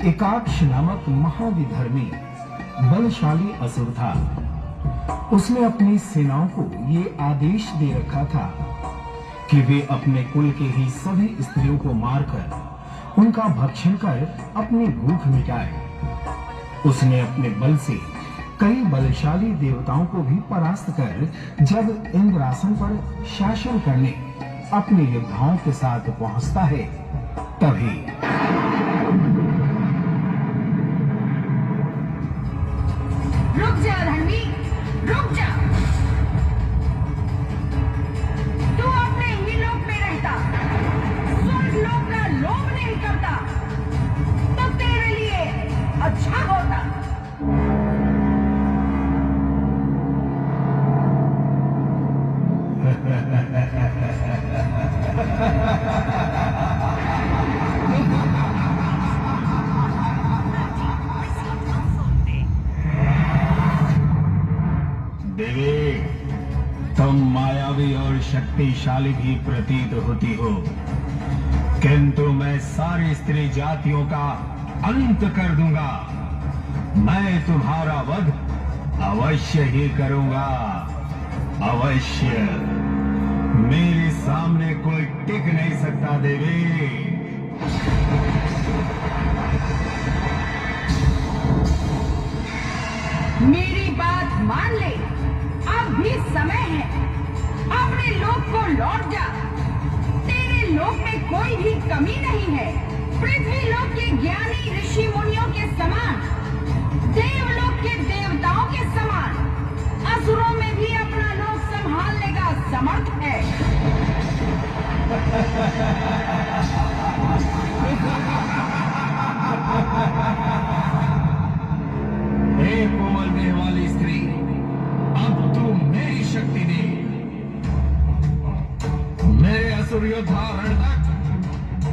एकाक्ष नामक महाविधर्मी बलशाली असुर था। उसने अपनी सेनाओं को ये आदेश दे रखा था कि वे अपने कुल के ही सभी स्त्रियों को मारकर उनका भक्षण कर अपनी भूख मिटाए। उसने अपने बल से कई बलशाली देवताओं को भी परास्त कर जब इंद्रासन पर शासन करने अपने योद्धाओं के साथ पहुंचता है, तभी रुक जा धर्मी, रुक जा। तू अपने ही लोक में रहता, स्वर्ग लोक का लोभ नहीं करता, तो तेरे लिए अच्छा होता। देवी, तुम मायावी और शक्तिशाली भी प्रतीत होती हो, किंतु मैं सारी स्त्री जातियों का अंत कर दूंगा। मैं तुम्हारा वध अवश्य ही करूंगा, अवश्य। मेरे सामने कोई टिक नहीं सकता देवी। मेरी बात मान ले, अब भी समय है। अपने लोक को लौट जा। तेरे लोक में कोई भी कमी नहीं है। पृथ्वी लोक के ज्ञानी ऋषि मुनियों के समान, देवलोक के देवताओं के समान, असुरों में भी अपना लोक संभालने का समर्थ है। हे कोमल देह वाली स्त्री, अब तू मेरी शक्ति दे। मेरे असुर योद्धा रण तक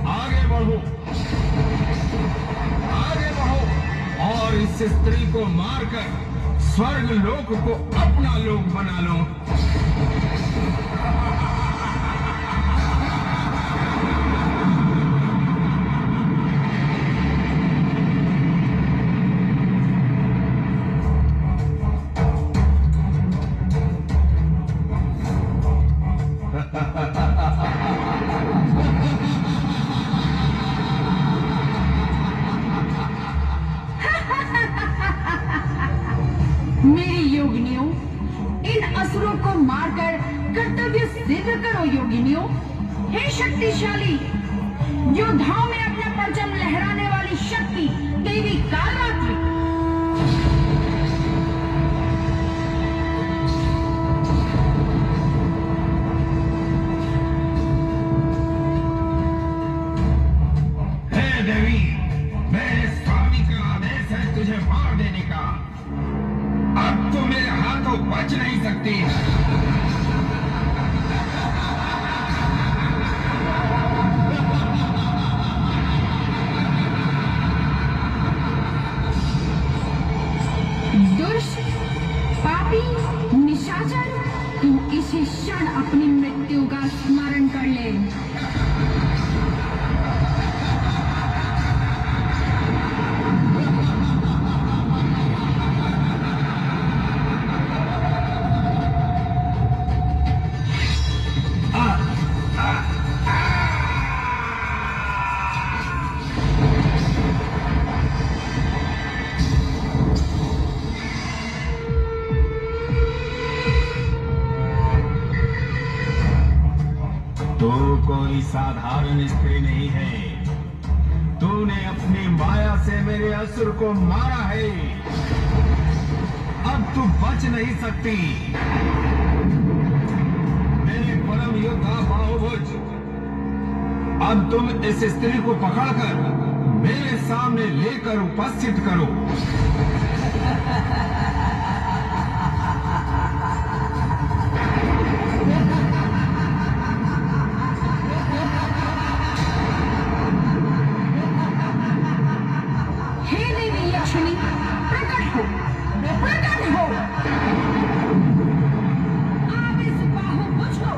आगे बढ़ो, आगे बढ़ो और इस स्त्री को मारकर स्वर्ग लोक को अपना लोक बना लो। मेरी योगिनियों, इन असुरों को मारकर कर्तव्य सिद्ध करो योगिनियों। हे शक्तिशाली, योद्धाओं में अपना परचम लहराने वाली शक्ति देवी कालरात्रि। हे देवी, मेरे स्वामी का आदेश है तुझे मार देने का। अब तो मेरे हाथों बच नहीं सकती। दुष्ट, पापी, निशाचर, तू इसी क्षण अपनी मृत्यु का स्मरण कर ले। तू कोई साधारण स्त्री नहीं है। तूने अपनी माया से मेरे असुर को मारा है। अब तू बच नहीं सकती। मेरे परम योद्धा बाहुभुज, अब तुम इस स्त्री को पकड़कर मेरे सामने लेकर उपस्थित करो। हे देवी लक्ष्मी, प्रकट हो, प्रकट हो। आप इस बाहुभुज को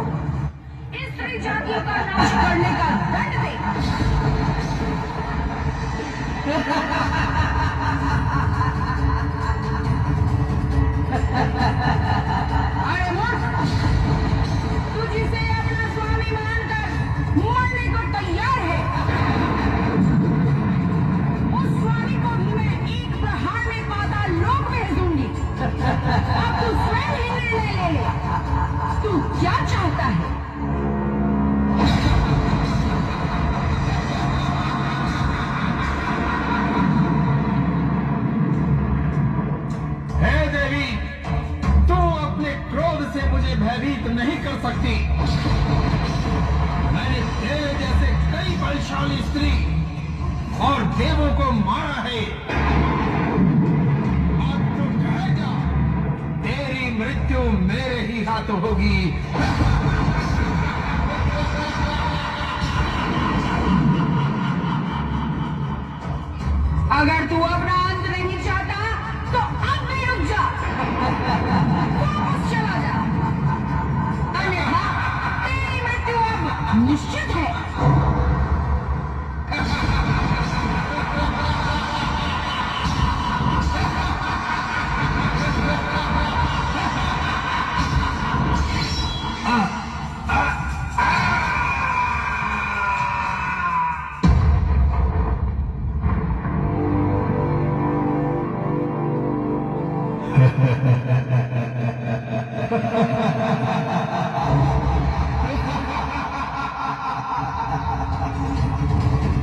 इस स्त्री जातियों का नाश करने का दंड दे। प्राप्त होगी। अगर तू अपना अंत नहीं चाहता तो अब भी रुक जा, वापस चला जा, अन्यथा तेरी मृत्यु अब निश्चित है।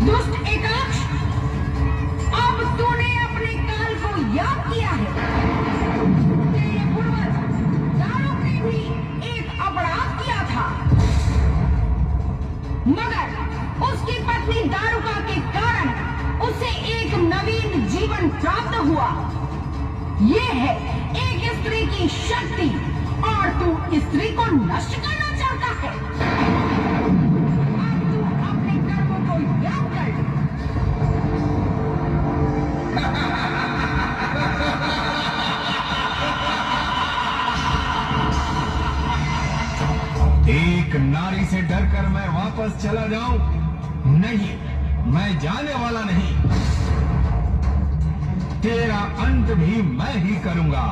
दुष्ट एकाक्ष, अब तूने अपने काल को याद किया है। तेरे पूर्वज दारुक ने भी एक अपराध किया था, मगर उसकी पत्नी दारुका के कारण उसे एक नवीन जीवन प्राप्त हुआ। ये है एक स्त्री की शक्ति, और तू स्त्री को नष्ट करना चाहता है। अब तू अपने कर्मों को याद कर। एक नारी से डरकर मैं वापस चला जाऊं? नहीं, मैं जाने वाला नहीं। तेरा अंत भी मैं ही करूंगा।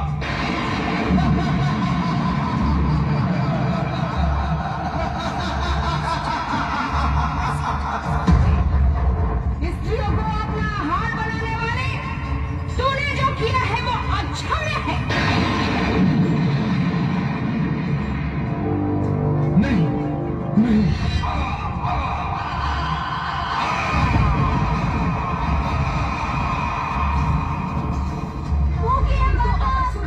स्त्रियों को अपना हार बनाने वाले, तूने जो किया है वो अच्छा है। नहीं, नहीं।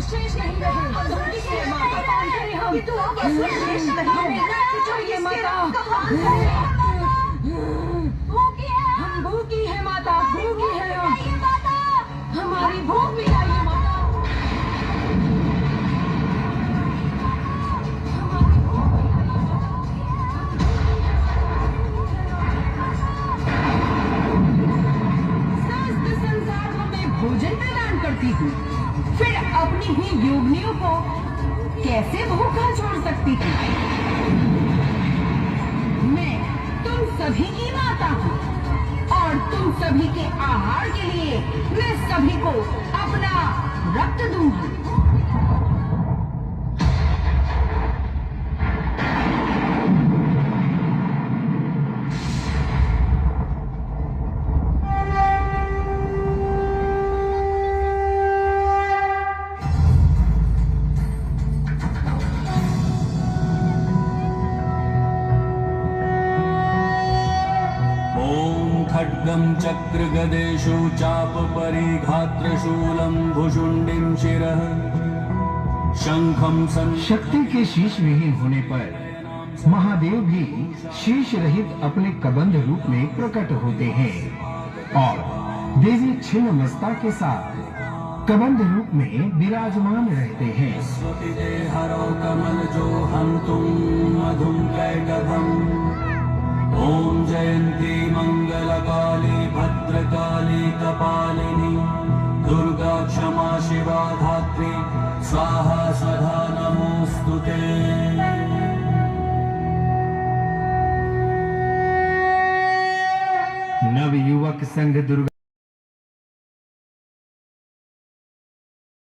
शेष नहीं रहे हम, तू माता, हम भूखी है माता, भूखी है हम, हमारी भूख मिटाइए माता। समस्त संसार को मैं भोजन प्रदान करती हूँ, फिर अपनी ही योगिनियों को कैसे भूखा छोड़ सकती थी? मैं तुम सभी की माता हूँ, और तुम सभी के आहार के लिए मैं सभी को अपना रक्त दूंगी। खड्गं चक्रगदेषु चापपरिघात्रशूलं भुषुण्डिं शिरः शंखं शक्ति के शीश विहीन होने पर महादेव भी शीश रहित अपने कबंध रूप में प्रकट होते हैं, और देवी छिन्न मस्ता के साथ कबंध रूप में विराजमान रहते हैं। हरो कमल जो हंतुं मधुं कैटभम् ओम जयंती मंगलकाली भद्रकाली कपालिनी दुर्गा क्षमा शिवा धात्री स्वाहा सदा नमोस्तुते। नवयुवक संघ दुर्गा